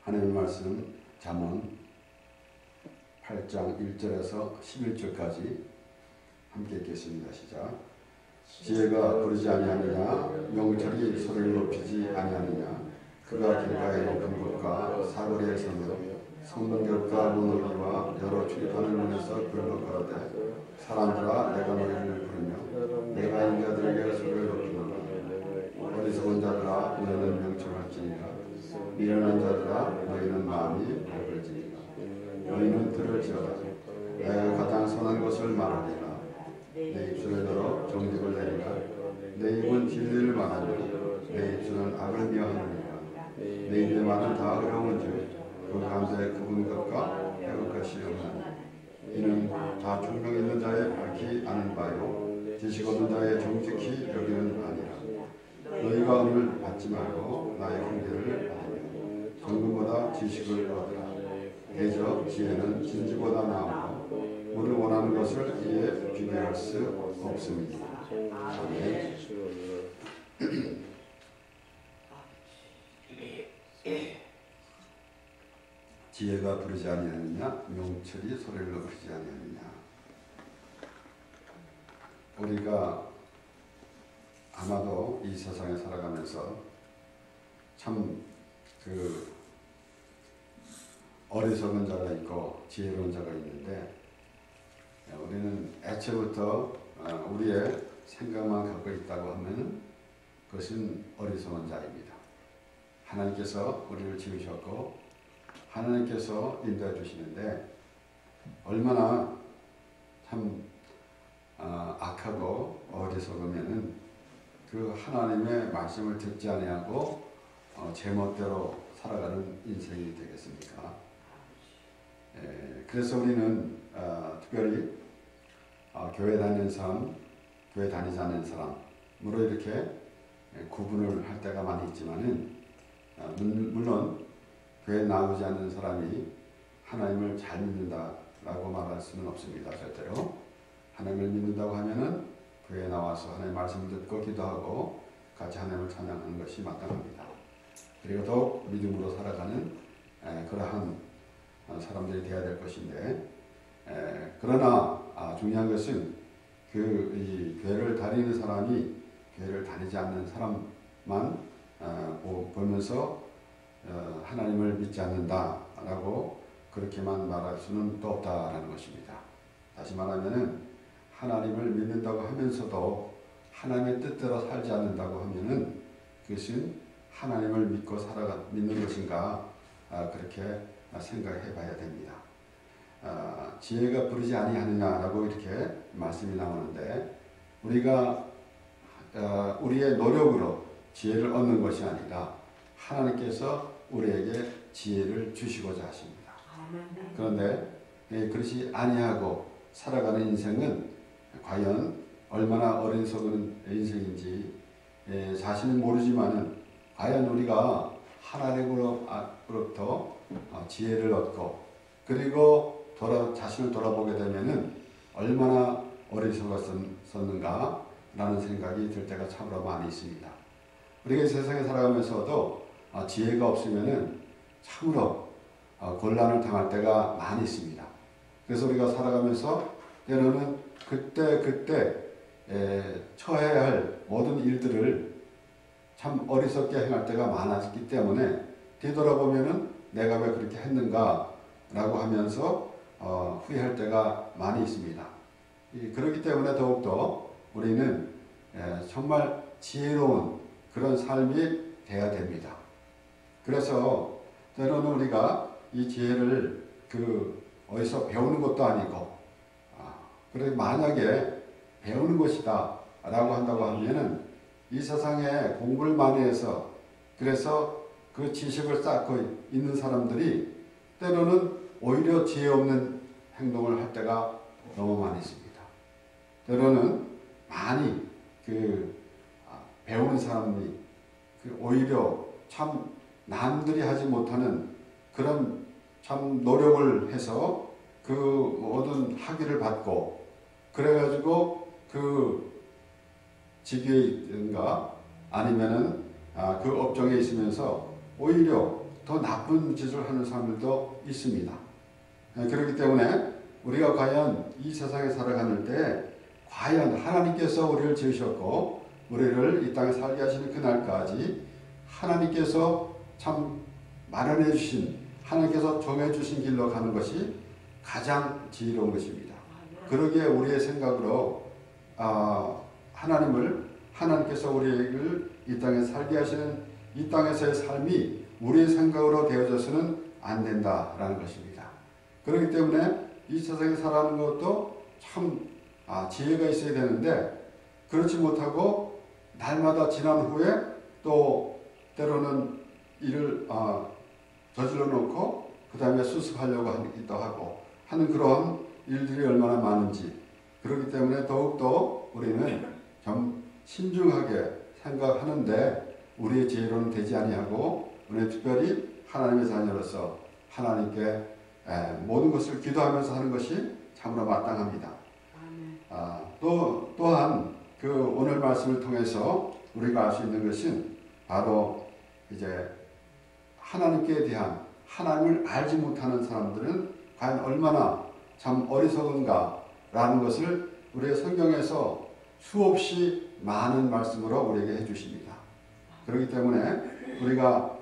하나님의 말씀 잠언 8장 1절에서 11절까지 함께 읽겠습니다. 시작. 지혜가 부르지 아니하느냐, 명철이 소리를 높이지 아니하느냐. 그가 길가에 높은 곳과 사거리에서는 성문결과 문어기와 여러 출입하는 문에서 굴복하되 사람들아 내가 너희를 부르며 내가 인자들에게 소리를 높이노라. 어리석은 자들아 너희는 명철할지니라. 미련한 자들아 너희는 마음이 밝을지니라. 너희는 들을지어다. 내가 가장 선한 것을 말하리라. 내 입술을 열어 정직을 내리라. 내 입은 진리를 말하며 내 입술은 악을 미워하느니라. 내 입의 말은 다 어려운즉 그 가운데 그분 것과 배울 것이 없나니 이는 다 총명 있는 자의 밝히 아는 바요 지식 없는 자의 정직히 여기는 아니라. 너희가 오늘 받지 말고 나의 형제를 받으며 정금보다 지식을 얻으라. 대저 지혜는 진지보다 나으므로 물을 원하는 것을 이에 비교할 수 없습니다. 아멘. 지혜가 부르지 아니하느냐, 명철이 소리를 높이지 아니하느냐. 우리가 아마도 이 세상에 살아가면서 참 어리석은 자가 있고 지혜로운 자가 있는데, 우리는 애초부터 우리의 생각만 갖고 있다고 하면 그것은 어리석은 자입니다. 하나님께서 우리를 지으셨고 하나님께서 인도해 주시는데 얼마나 참 악하고 어리석으면은 그 하나님의 말씀을 듣지 아니하고 제멋대로 살아가는 인생이 되겠습니까? 그래서 우리는 특별히 교회 다니는 사람, 교회 다니지 않는 사람으로 이렇게 구분을 할 때가 많이 있지만은 물론 교회에 나오지 않는 사람이 하나님을 잘 믿는다라고 말할 수는 없습니다. 절대로. 하나님을 믿는다고 하면은 교회에 나와서 하나님의 말씀을 듣고 기도하고 같이 하나님을 찬양하는 것이 마땅합니다. 그리고 더욱 믿음으로 살아가는 그러한 사람들이 되어야 될 것인데, 그러나 중요한 것은 이 교회를 다니는 사람이 교회를 다니지 않는 사람만 보면서 하나님을 믿지 않는다라고 그렇게만 말할 수는 또 없다라는 것입니다. 다시 말하면은 하나님을 믿는다고 하면서도 하나님의 뜻대로 살지 않는다고 하면은 그것은 하나님을 믿고 믿는 것인가, 그렇게 생각해 봐야 됩니다. 지혜가 부르지 아니하느냐라고 이렇게 말씀이 나오는데, 우리가 우리의 노력으로 지혜를 얻는 것이 아니라 하나님께서 우리에게 지혜를 주시고자 하십니다. 그런데 그것이 아니하고 살아가는 인생은 과연 얼마나 어리석은 인생인지 자신은 모르지만은 과연 우리가 하나님으로부터 지혜를 얻고 그리고 자신을 돌아보게 되면은 얼마나 어리석었었는가 라는 생각이 들 때가 참으로 많이 있습니다. 우리가 세상에 살아가면서도 지혜가 없으면은 참으로 곤란을 당할 때가 많이 있습니다. 그래서 우리가 살아가면서 때로는 그때 처해야 할 모든 일들을 참 어리석게 행할 때가 많았기 때문에 뒤돌아보면은 내가 왜 그렇게 했는가 라고 하면서 후회할 때가 많이 있습니다. 그렇기 때문에 더욱더 우리는 정말 지혜로운 그런 삶이 돼야 됩니다. 그래서 때로는 우리가 이 지혜를 어디서 배우는 것도 아니고, 그래 만약에 배우는 것이다 라고 한다고 하면은 이 세상에 공부를 많이 해서 그래서 그 지식을 쌓고 있는 사람들이 때로는 오히려 지혜 없는 행동을 할 때가 너무 많이 있습니다. 때로는 많이 배우는 사람이 오히려 참 남들이 하지 못하는 그런 참 노력을 해서 그 모든 학위를 받고 그래가지고 그 직위에 있든가 아니면은 그 업종에 있으면서 오히려 더 나쁜 짓을 하는 사람들도 있습니다. 그렇기 때문에 우리가 과연 이 세상에 살아가는 때 과연 하나님께서 우리를 지으셨고 우리를 이 땅에 살게 하시는 그날까지 하나님께서 참 마련해 주신, 하나님께서 정해 주신 길로 가는 것이 가장 지혜로운 것입니다. 그러기에 우리의 생각으로 하나님께서 우리를 이 땅에 살게 하시는 이 땅에서의 삶이 우리의 생각으로 되어져서는 안 된다라는 것입니다. 그렇기 때문에 이 세상에 살아가는 것도 참 지혜가 있어야 되는데 그렇지 못하고 날마다 지난 후에 또 때로는 일을 저질러 놓고 그 다음에 수습하려고 하기도 하고 하는 그런 일들이 얼마나 많은지, 그렇기 때문에 더욱더 우리는 좀 신중하게 생각하는데 우리의 지혜로는 되지 아니하고 우리는 특별히 하나님의 자녀로서 하나님께 모든 것을 기도하면서 하는 것이 참으로 마땅합니다. 또한 그 오늘 말씀을 통해서 우리가 알 수 있는 것은 바로 이제 하나님께 대한, 하나님을 알지 못하는 사람들은 과연 얼마나 참 어리석은가라는 것을 우리의 성경에서 수없이 많은 말씀으로 우리에게 해주십니다. 그렇기 때문에 우리가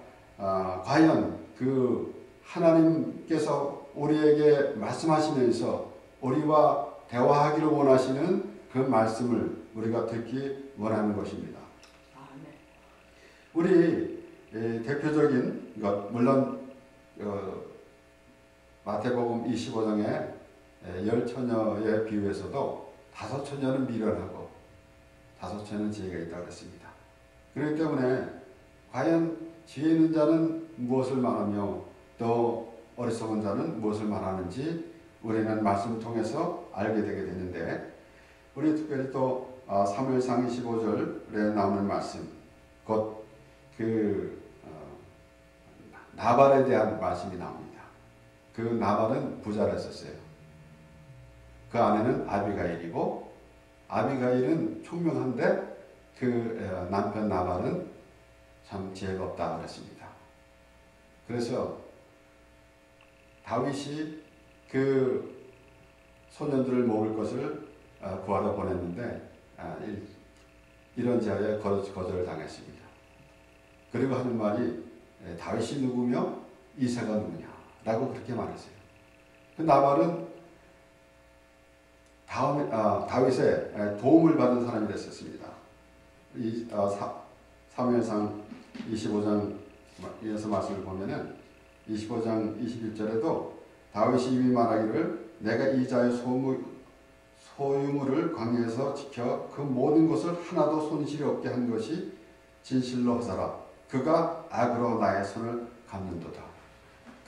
과연 그 하나님께서 우리에게 말씀하시면서 우리와 대화하기를 원하시는 그 말씀을 우리가 듣기 원하는 것입니다. 우리 대표적인 것, 물론 마태복음 25장의 10처녀의 비유에서도 5처녀는 미련하고 5처녀는 지혜가 있다고 했습니다. 그렇기 때문에 과연 지혜 있는 자는 무엇을 말하며 또 어리석은 자는 무엇을 말하는지 우리는 말씀을 통해서 알게 되게 되는데, 우리 특별히 또 사무엘상 25절에 나오는 말씀, 곧 그 나발에 대한 말씀이 나옵니다. 그 나발은 부자를 했었어요. 그 아내는 아비가일이고, 아비가일은 총명한데 그 남편 나발은 참 지혜가 없다 그랬습니다. 그래서 다윗이 그 소년들을 먹을 것을 구하러 보냈는데 이런 자에 거절을 당했습니다. 그리고 하는 말이 다윗이 누구며 이새가 누구냐라고 그렇게 말했어요. 그 나발은 다윗의 도움을 받은 사람이 됐었습니다. 사무엘상 25장에서 말씀을 보면은 25장 21절에도 다윗이 이미 말하기를 내가 이 자의 소유물을 광야에서 지켜 그 모든 것을 하나도 손실이 없게 한 것이 진실로 하사라. 그가 악으로 나의 손을 갚는도다.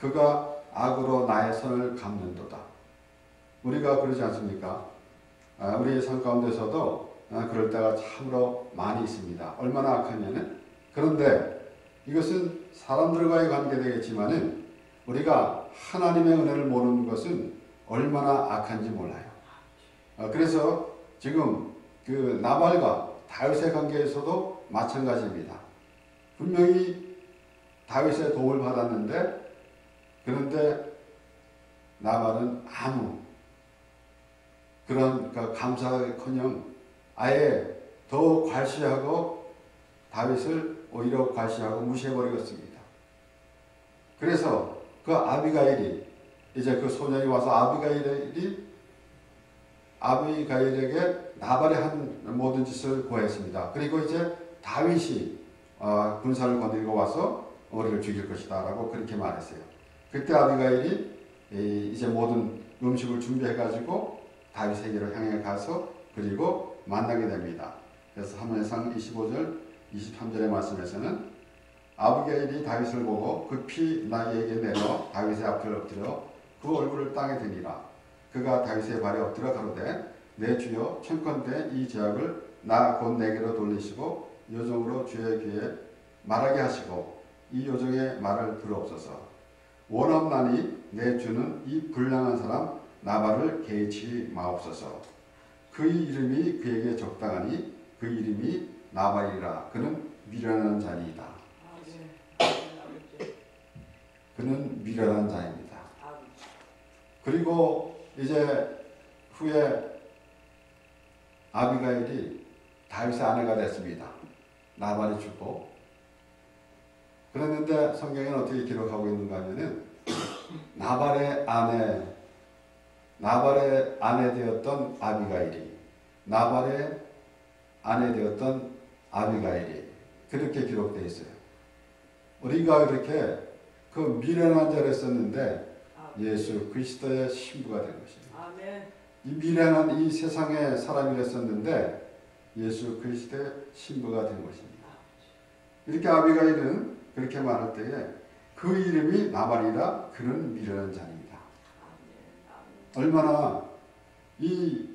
그가 악으로 나의 손을 갚는도다. 우리가 그러지 않습니까? 우리의 삶 가운데서도 그럴 때가 참으로 많이 있습니다. 얼마나 악하면은, 그런데 이것은 사람들과의 관계 되겠지만은 우리가 하나님의 은혜를 모르는 것은 얼마나 악한지 몰라요. 그래서 지금 그 나발과 다윗의 관계에서도 마찬가지입니다. 분명히 다윗의 도움을 받았는데, 그런데 나발은 아무 그런 감사하기커녕 아예 더 괄시하고 다윗을 오히려 괄시하고 무시해버리겠습니다. 그래서 그 아비가일이, 이제 그 소년이 와서 아비가일에게 나발이 한 모든 짓을 고했습니다. 그리고 이제 다윗이 군사를 거느리고 와서 우리를 죽일 것이다 라고 그렇게 말했어요. 그때 아비가일이 이제 모든 음식을 준비해가지고 다윗에게로 향해 가서 그리고 만나게 됩니다. 그래서 사무엘상 25절 23절의 말씀에서는 아비가일이 다윗을 보고 급히 나이에게 내려 다윗의 앞에 엎드려 그 얼굴을 땅에 대니라. 그가 다윗의 발에 엎드려 가로되 내 주여 청컨대 이 죄악을 나 곧 내게로 돌리시고 요정으로 주의 귀에 말하게 하시고 이 요정의 말을 들어옵소서. 원없나니 내 주는 이 불량한 사람 나발을 개의치 마옵소서. 그의 이름이 그에게 적당하니 그 이름이 나발이라. 그는 미련한 자니이다. 그는 미련한 자입니다. 그리고 이제 후에 아비가일이 다윗의 아내가 됐습니다. 나발이 죽고. 그랬는데 성경에는 어떻게 기록하고 있는가 하면은 나발의 아내 되었던 나발의 아내 되었던 아비가일이 그렇게 기록되어 있어요. 우리가 그렇게 그 미련한 자를 썼는데 예수 그리스도의 신부가 된 것입니다. 아멘. 이 미련한 이 세상의 사람이 됐었는데 예수 그리스도의 신부가 된 것입니다. 이렇게 아비가일은 그렇게 말할 때에 그 이름이 나발이라 그는 미련한 자입니다. 얼마나 이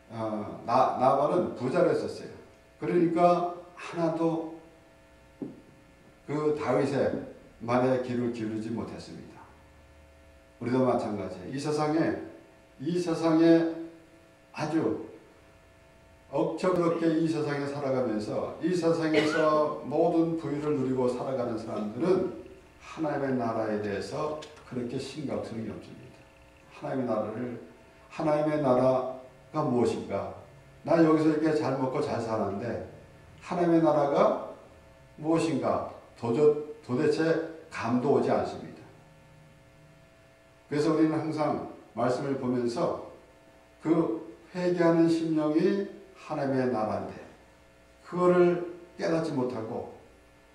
나발은 부자를 했었어요. 그러니까 하나도 그 다윗의 말에 귀를 기울이지 못했습니다. 우리도 마찬가지예요. 이 세상에 아주 억척스럽게 이 세상에 살아가면서 이 세상에서 모든 부유를 누리고 살아가는 사람들은 하나님의 나라에 대해서 그렇게 심각성이 없습니다. 하나님의 나라가 무엇인가? 나 여기서 이렇게 잘 먹고 잘 사는데 하나님의 나라가 무엇인가? 도대체 감도 오지 않습니다. 그래서 우리는 항상 말씀을 보면서 그 회개하는 심령이 하나님의 나라인데 그거를 깨닫지 못하고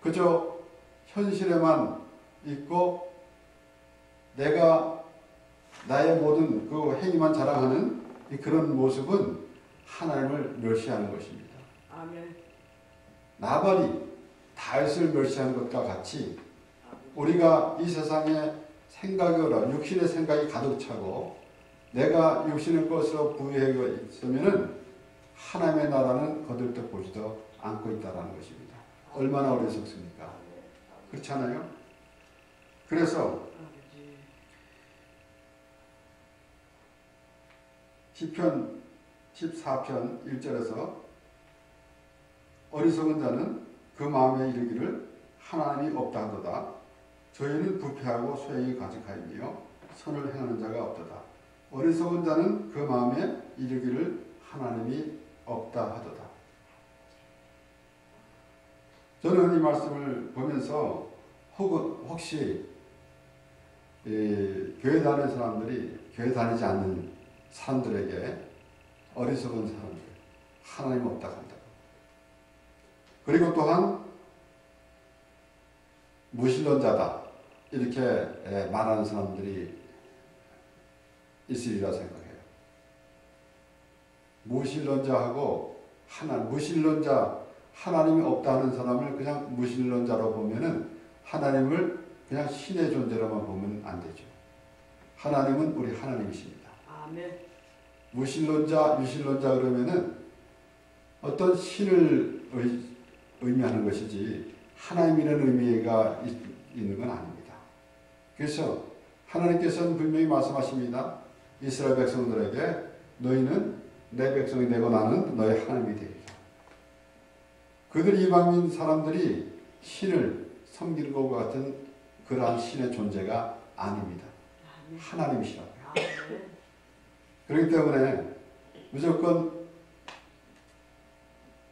그저 현실에만 있고 내가 나의 모든 그 행위만 자랑하는 그런 모습은 하나님을 멸시하는 것입니다. 아멘. 나발이 다윗을 멸시하는 것과 같이 우리가 이 세상에 육신의 생각이 가득 차고 내가 육신의 것으로 부유하고 있으면은 하나님의 나라는 거들떠 보지도 않고 있다는 것입니다. 얼마나 어리석습니까? 그렇지 않아요? 그래서 시편 14편 1절에서 어리석은 자는 그 마음에 이르기를 하나님이 없다 하도다. 저희는 부패하고 소행이 가득하이며 선을 행하는 자가 없도다. 어리석은 자는 그 마음에 이르기를 하나님이 없다 하도다. 저는 이 말씀을 보면서 혹시 교회 다니는 사람들이 교회 다니지 않는 사람들에게 어리석은 사람들, 하나님 없다 한다. 그리고 또한 무신론자다 이렇게 말하는 사람들이 있으리라 생각해요. 무신론자하고 하나님이 없다 하는 사람을 그냥 무신론자로 보면은 하나님을 그냥 신의 존재로만 보면 안 되죠. 하나님은 우리 하나님이십니다. 아멘. 무신론자, 유신론자 그러면은 어떤 신을 의미하는 것이지 하나님이라는 의미가 있는 건 아닙니다. 그래서 하나님께서는 분명히 말씀하십니다. 이스라엘 백성들에게 너희는 내 백성이 되고 나는 너희 하나님이 되리라. 그들 이방인 사람들이 신을 섬기는 것과 같은 그러한 신의 존재가 아닙니다. 하나님이시라고요. 그렇기 때문에 무조건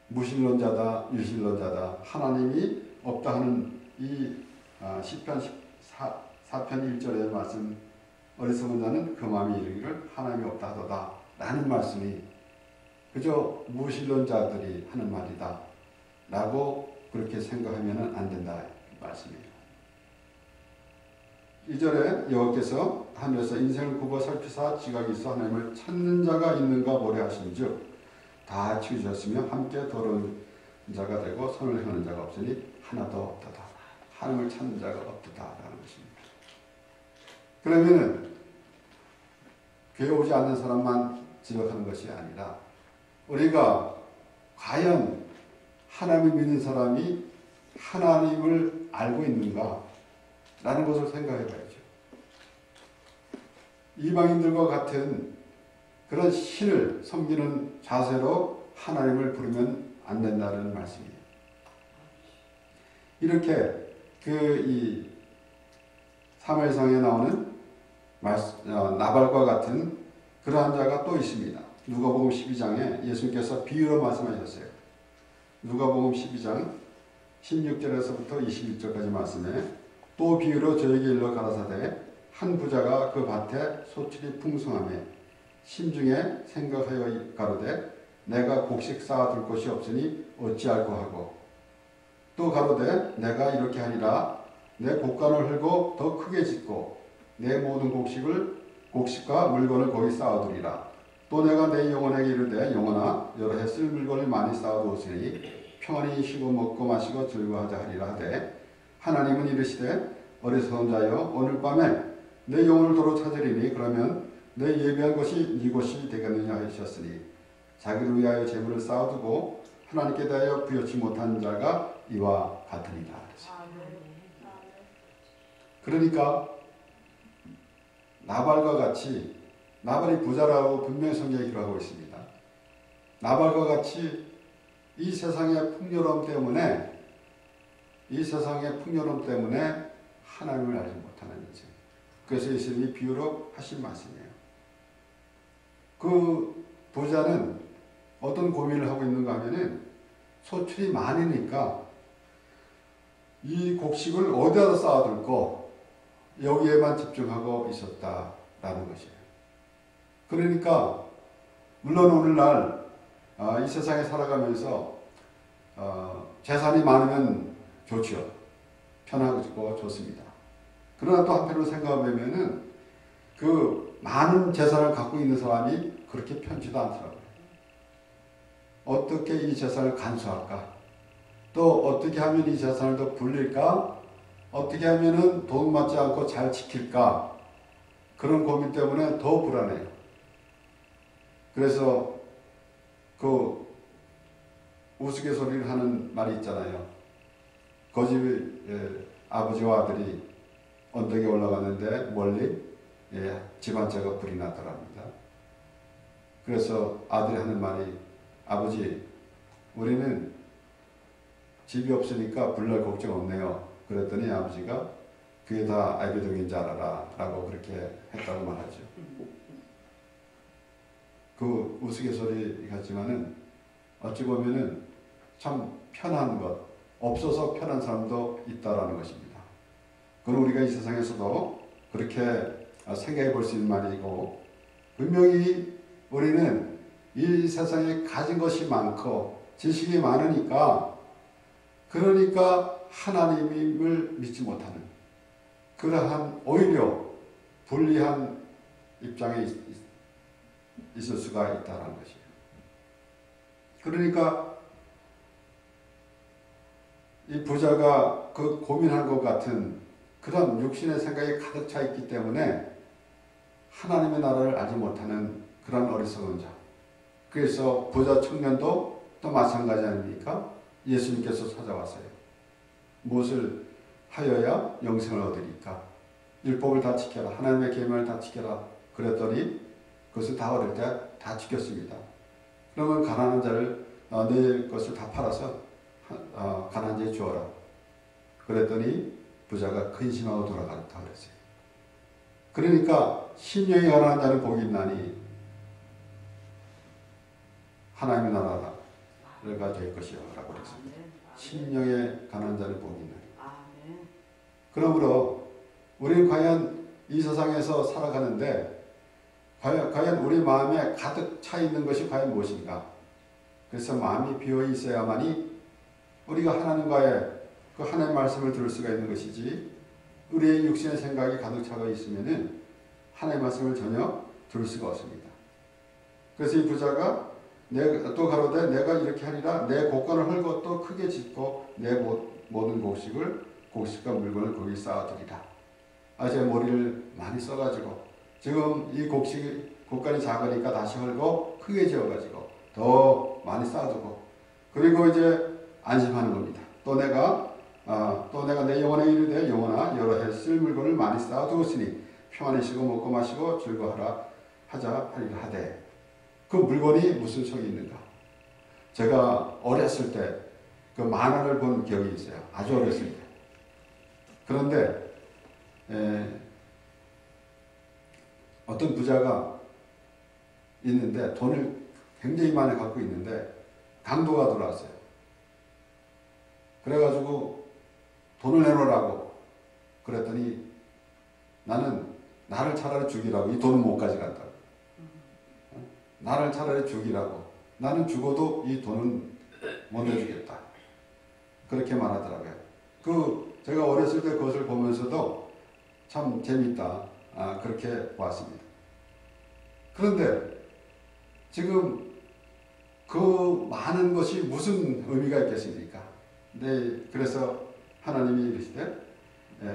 무신론자다, 유신론자다, 하나님이 없다 하는 이 시편 4편 1절의 말씀 어리석은 자는 그 마음이 이르기를 하나님이 없다 하도다 라는 말씀이 그저 무신론자들이 하는 말이다 라고 그렇게 생각하면 안 된다 말씀이에요. 2절에 여호와께서 하늘에서 인생을 굽어 살피사 지각이 있어 하나님을 찾는 자가 있는가 보려 하신즉 다 치우셨으며 함께 더러운 자가 되고 선을 행하는 자가 없으니 하나도 없도다. 하나님을 찾는 자가 없도다라는 것입니다. 그러면은 교회 오지 않는 사람만 지적하는 것이 아니라 우리가 과연 하나님을 믿는 사람이 하나님을 알고 있는가 라는 것을 생각해 봐야죠. 이방인들과 같은 그런 신을 섬기는 자세로 하나님을 부르면 안 된다는 말씀이에요. 이렇게 사무엘상에 나오는 나발과 같은 그러한 자가 또 있습니다. 누가복음 12장에 예수님께서 비유로 말씀하셨어요. 누가복음 12장 16절에서부터 21절까지 말씀에 또 비유로 저에게 일러 가라사대 한 부자가 그 밭에 소출이 풍성하며 심중에 생각하여 가로되 내가 곡식 쌓아둘 곳이 없으니 어찌할꼬 하고 또 가로되 내가 이렇게 하리라 내 곡간을 헐고 더 크게 짓고 내 모든 곡식과 물건을 거기 쌓아두리라. 또 내가 내 영혼에게 이르되 영혼아 여러 해 쓸 물건을 많이 쌓아두었으니 평안히 쉬고 먹고 마시고 즐거워하자 하리라 하되 하나님은 이르시되 어리석은 자여 오늘 밤에 내 영혼을 도로 찾으리니 그러면 내 예비한 것이 네 것이 되겠느냐 하셨으니 자기를 위하여 재물을 쌓아두고 하나님께 대하여 부여치 못한 자가 이와 같으니라. 그러니까 나발과 같이 나발이 부자라고 분명히 성경에 기록하고 있습니다. 나발과 같이 이 세상의 풍요로움 때문에 하나님을 알지 못하는 인생. 그래서 예수님이 비유로 하신 말씀이에요. 그 부자는 어떤 고민을 하고 있는가 하면은 소출이 많으니까 이 곡식을 어디다 쌓아둘고 여기에만 집중하고 있었다라는 것이에요. 그러니까 물론 오늘날 이 세상에 살아가면서 재산이 많으면 좋죠. 편하고 좋습니다. 그러나 또 한편으로 생각해보면은 그 많은 재산을 갖고 있는 사람이 그렇게 편치도 않더라고요. 어떻게 이 재산을 간수할까? 또 어떻게 하면 이 재산을 더 불릴까? 어떻게 하면은 돈 맞지 않고 잘 지킬까? 그런 고민 때문에 더 불안해요. 그래서 그 우스갯소리를 하는 말이 있잖아요. 거집 아버지와 아들이 언덕에 올라갔는데 멀리 집안차가 불이 났더랍니다. 그래서 아들이 하는 말이 아버지 우리는 집이 없으니까 불날 걱정 없네요. 그랬더니 아버지가 그게 다 애비동인 줄 알아라 라고 그렇게 했다고 말하죠. 그 우스갯소리 같지만은 어찌 보면은 참 편한 것, 없어서 편한 사람도 있다라는 것입니다. 그건 우리가 이 세상에서도 그렇게 생각해 볼 수 있는 말이고 분명히 우리는 이 세상에 가진 것이 많고 지식이 많으니까 그러니까 하나님을 믿지 못하는 그러한 오히려 불리한 입장에 있을 수가 있다는 것이에요. 그러니까 이 부자가 그 고민한 것 같은 그런 육신의 생각이 가득 차 있기 때문에 하나님의 나라를 알지 못하는 그런 어리석은 자. 그래서 부자 청년도 또 마찬가지 아닙니까? 예수님께서 찾아왔어요. 무엇을 하여야 영생을 얻으리까? 율법을 다 지켜라. 하나님의 계명을 다 지켜라. 그랬더니 그것을 다 어릴 때 다 지켰습니다. 그러면 가난한 자를 내 것을 다 팔아서 가난한 자에 주어라. 그랬더니 부자가 근심하고 돌아갔다 그랬어요. 그러니까 심령이 가난한 자는 복이 있나니 하나님의 나라가 될 것이요 라고 그랬습니다. 심령에 가난한 자는 복이 있나니. 그러므로 우리는 과연 이 세상에서 살아가는데 과연 우리 마음에 가득 차 있는 것이 과연 무엇인가? 그래서 마음이 비어 있어야만이 우리가 하나님과의 그 하나님의 말씀을 들을 수가 있는 것이지 우리의 육신의 생각이 가득 차고 있으면은 하나님의 말씀을 전혀 들을 수가 없습니다. 그래서 이 부자가 또 가로되 내가 이렇게 하리라 내 곡간을 헐고 또 크게 짓고 내 모든 곡식과 물건을 거기 쌓아두리라. 제가 머리를 많이 써가지고 지금 이 곡간이 작으니까 다시 헐고 크게 지어가지고 더 많이 쌓아두고 그리고 이제 안심하는 겁니다. 또 내가 내 영혼에 이르되 영혼아 여러 해 쓸 물건을 많이 쌓아두었으니 평안히 쉬고 먹고 마시고 즐거워하라 하자 하리라 하되 그 물건이 무슨 속이 있는가? 제가 어렸을 때 그 만화를 본 기억이 있어요. 아주 어렸을 때. 그런데 어떤 부자가 있는데 돈을 굉장히 많이 갖고 있는데 강도가 들어왔어요. 그래가지고 돈을 내놓으라고 그랬더니 나를 차라리 죽이라고. 이 돈은 못 가져간다고. 나를 차라리 죽이라고. 나는 죽어도 이 돈은 못 내주겠다. 그렇게 말하더라고요. 제가 어렸을 때 그것을 보면서도 참 재밌다. 그렇게 봤습니다. 그런데 지금 그 많은 것이 무슨 의미가 있겠습니까? 네, 그래서 하나님이 이르시되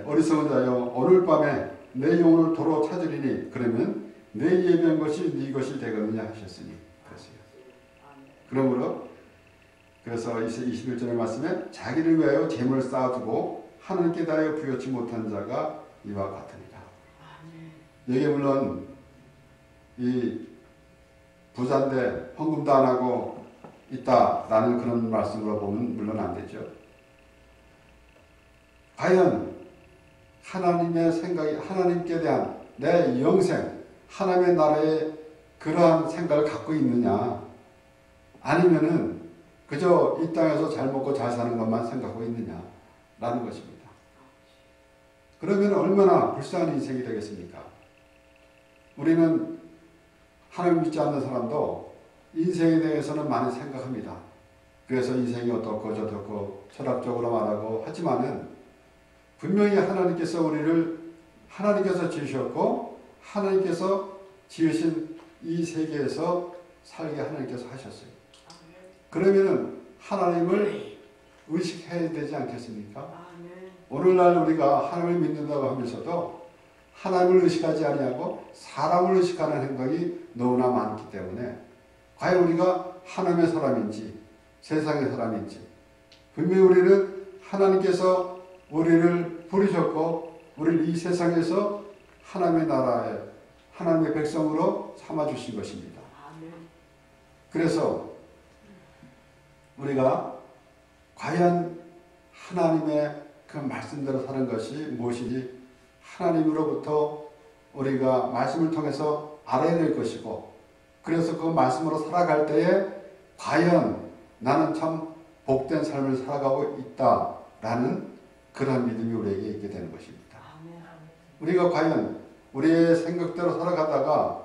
어리석은 자여 오늘 밤에 내 영혼을 도로 찾으리니 그러면 내 예비한 것이 네 것이 되겠느냐 하셨으니 그랬어요. 그러므로 그래서 21절의 말씀에 자기를 위하여 재물을 쌓아두고 하나님께 대하여 부여치 못한 자가 이와 같으니라. 이게 물론 이 부자인데 헌금도 안 하고 있다라는 그런 말씀으로 보면 물론 안 되죠. 과연 하나님의 생각이 하나님께 대한 내 영생, 하나님의 나라에 그러한 생각을 갖고 있느냐, 아니면은 그저 이 땅에서 잘 먹고 잘 사는 것만 생각하고 있느냐라는 것입니다. 그러면 얼마나 불쌍한 인생이 되겠습니까? 우리는 하나님 믿지 않는 사람도 인생에 대해서는 많이 생각합니다. 그래서 인생이 어떻고 저떻고 철학적으로 말하고 하지만은 분명히 하나님께서 지으셨고 하나님께서 지으신 이 세계에서 살게 하나님께서 하셨어요. 그러면은 하나님을 의식해야 되지 않겠습니까? 오늘날 우리가 하나님을 믿는다고 하면서도 하나님을 의식하지 아니하고 사람을 의식하는 행동이 너무나 많기 때문에 과연 우리가 하나님의 사람인지 세상의 사람인지, 분명히 우리는 하나님께서 우리를 부르셨고 우리를 이 세상에서 하나님의 나라에 하나님의 백성으로 삼아주신 것입니다. 그래서 우리가 과연 하나님의 그 말씀대로 사는 것이 무엇인지 하나님으로부터 우리가 말씀을 통해서 알아야 될 것이고, 그래서 그 말씀으로 살아갈 때에 과연 나는 참 복된 삶을 살아가고 있다라는 그런 믿음이 우리에게 있게 되는 것입니다. 우리가 과연 우리의 생각대로 살아가다가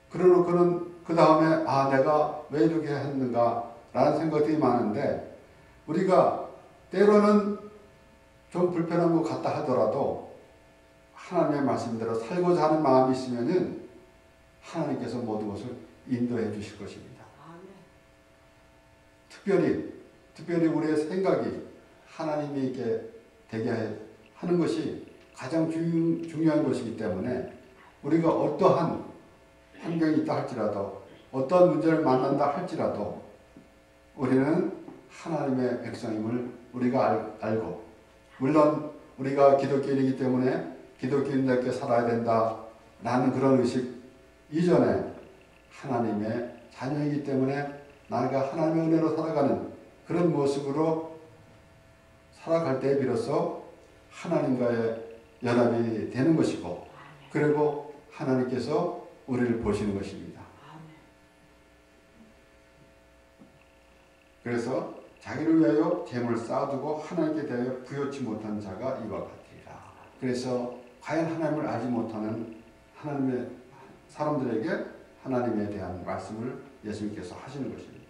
그러고는 그 다음에 내가 왜 이렇게 했는가 라는 생각들이 많은데, 우리가 때로는 좀 불편한 것 같다 하더라도 하나님의 말씀대로 살고자 하는 마음이 있으면은 하나님께서 모든 것을 인도해 주실 것입니다. 특별히 우리의 생각이 하나님에게 되게 하는 것이 가장 중요한 것이기 때문에 우리가 어떠한 환경이 있다 할지라도 어떤 문제를 만난다 할지라도 우리는 하나님의 백성임을 우리가 알고, 물론 우리가 기독교인이기 때문에 기독교인답게 살아야 된다라는 그런 의식 이전에 하나님의 자녀이기 때문에 나가 하나님의 은혜로 살아가는 그런 모습으로 살아갈 때 비로소 하나님과의 연합이 되는 것이고, 그리고 하나님께서 우리를 보시는 것입니다. 그래서 자기를 위하여 재물을 쌓아두고 하나님께 대하여 부여치 못한 자가 이와 같으리라. 그래서 과연 하나님을 알지 못하는 하나님의 사람들에게 하나님에 대한 말씀을 예수님께서 하시는 것입니다.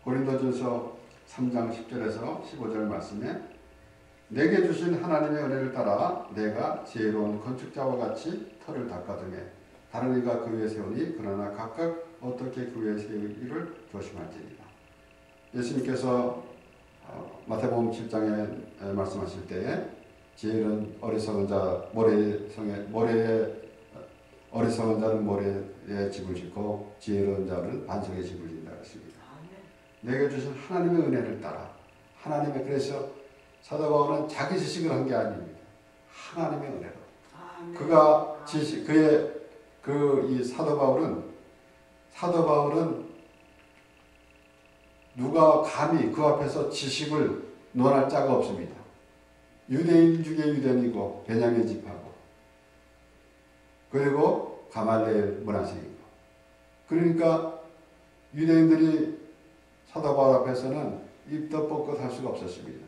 고린도전서 3장 10절에서 15절 말씀에 내게 주신 하나님의 은혜를 따라 내가 지혜로운 건축자와 같이 터를 닦아두매 다른 이가 그 위에 세우니 그러나 각각 어떻게 그 위에 세우기를 조심할지니라. 예수님께서 마태복음 7장에 말씀하실 때에 지혜로운 어리석은 자 모래에 어리석은 자는 모래에 집을 짓고 지혜로운 자는 반석에 집을 짓는다 했습니다. 내게 주신 하나님의 은혜를 따라 그래서 사도 바울은 자기 지식을 한 게 아닙니다. 하나님의 은혜로. 이 사도 바울은 누가 감히 그 앞에서 지식을 논할 자가 없습니다. 유대인 중에 유대인이고 베냐민 지파고 그리고 가말리엘 문화생이고 그러니까 유대인들이 사도 바울 앞에서는 입도 뻗고 살 수가 없었습니다.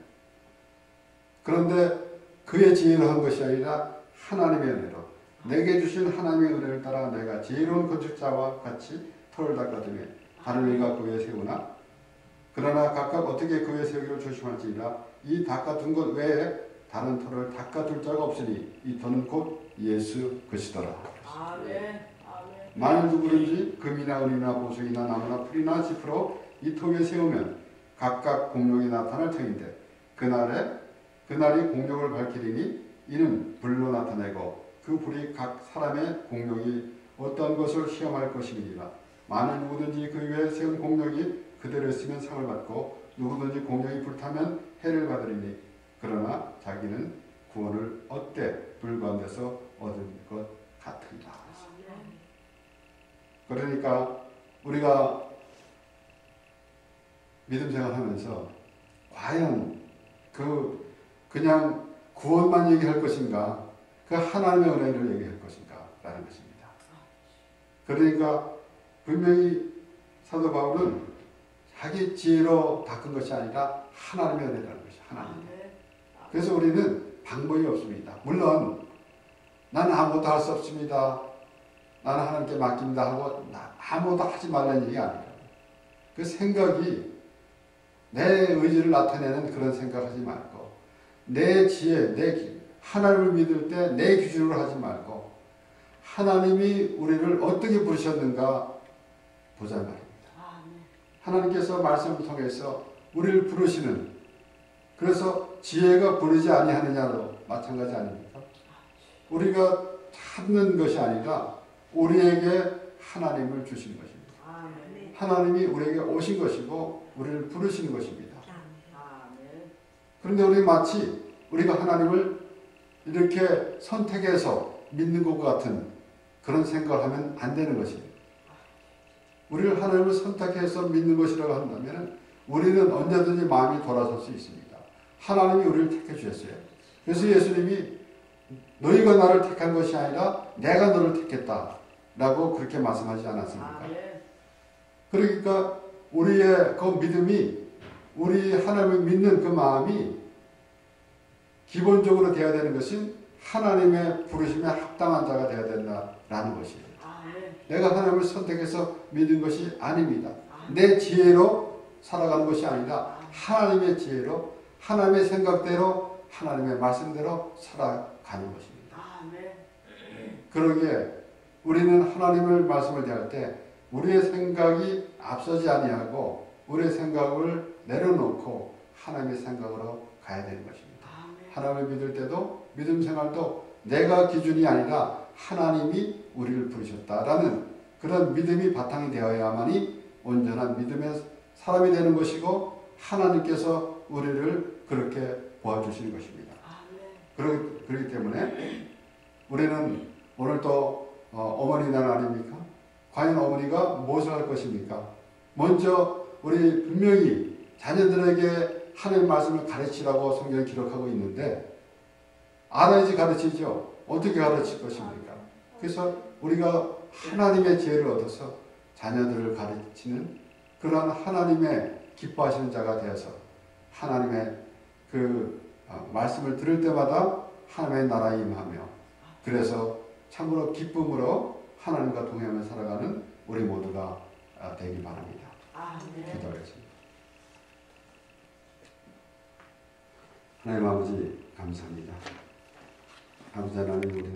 그런데 그의 지혜로 한 것이 아니라 하나님의 은혜로 내게 주신 하나님의 은혜를 따라 내가 지혜로운 건축자와 같이 터를 닦아두며 다른 이가 그 위에 세우나 그러나 각각 어떻게 그 위에 세우기를 조심할지니라 이 닦아둔 것 외에 다른 터를 닦아둘 자가 없으니 이 터는 곧 예수 그리스도라. 아멘. 만일 누구든지 금이나 은이나 보석이나 나무나 풀이나 짚으로 이 터 위에 세우면 각각 공룡이 나타날 터인데 그날이 공룡을 밝히리니 이는 불로 나타내고 그 불이 각 사람의 공룡이 어떤 것을 시험할 것임이니라. 만일 누구든지 그 위에 세운 공룡이 그대로 있으면 상을 받고 누구든지 공룡이 불타면 해를 받으리니 그러나 자기는 구원을 얻되 불 가운데서 얻은 것 같으리라. 그러니까 우리가 믿음 생활하면서 과연 그냥 구원만 얘기할 것인가 그 하나님의 은혜를 얘기할 것인가 라는 것입니다. 그러니까 분명히 사도 바울은 자기 지혜로 닦은 것이 아니라 하나님의 은혜라는 것이 하나님. 그래서 우리는 방법이 없습니다. 물론 나는 아무것도 할 수 없습니다. 나는 하나님께 맡깁니다 하고 아무것도 하지 말라는 얘기가 아니에요. 그 생각이 내 의지를 나타내는 그런 생각을 하지 말고 내 지혜, 하나님을 믿을 때 내 기준으로 하지 말고 하나님이 우리를 어떻게 부르셨는가 보자 말입니다. 하나님께서 말씀을 통해서 우리를 부르시는 그래서 지혜가 부르지 아니하느냐로 마찬가지 아닙니까? 우리가 찾는 것이 아니라 우리에게 하나님을 주신 것입니다. 하나님이 우리에게 오신 것이고 우리를 부르시는 것입니다. 그런데 우리 마치 우리가 하나님을 이렇게 선택해서 믿는 것 같은 그런 생각을 하면 안 되는 것입니다. 우리를 하나님을 선택해서 믿는 것이라고 한다면 우리는 언제든지 마음이 돌아설 수 있습니다. 하나님이 우리를 택해 주셨어요. 그래서 예수님이 너희가 나를 택한 것이 아니라 내가 너를 택했다 라고 그렇게 말씀하지 않았습니까? 그러니까 우리의 그 믿음이 우리 하나님을 믿는 그 마음이 기본적으로 되어야 되는 것은 하나님의 부르심에 합당한 자가 되어야 된다라는 것이에요. 내가 하나님을 선택해서 믿은 것이 아닙니다. 내 지혜로 살아가는 것이 아니라 하나님의 지혜로 하나님의 생각대로 하나님의 말씀대로 살아가는 것입니다. 그러기에 우리는 하나님을 말씀을 대할 때 우리의 생각이 앞서지 아니하고 우리의 생각을 내려놓고 하나님의 생각으로 가야 되는 것입니다. 하나님을 믿을 때도 믿음 생활도 내가 기준이 아니라 하나님이 우리를 부르셨다라는 그런 믿음이 바탕이 되어야만이 온전한 믿음의 사람이 되는 것이고 하나님께서 우리를 그렇게 도와주시는 것입니다. 그렇기 때문에 우리는 오늘 또 어머니 날 아닙니까? 과연 어머니가 무엇을 할 것입니까? 먼저 우리 분명히 자녀들에게 하나님의 말씀을 가르치라고 성경에 기록하고 있는데 알아야지 가르치죠. 어떻게 가르칠 것입니까? 그래서 우리가 하나님의 지혜를 얻어서 자녀들을 가르치는 그러한 하나님의 기뻐하시는 자가 되어서 하나님의 그 말씀을 들을 때마다 하나님의 나라에 임하며 그래서 참으로 기쁨으로 하나님과 동행하며 살아가는 우리 모두가 되길 바랍니다. 기도하겠습니다. 하나님 아버지 감사합니다. 아버지 하나님 우리는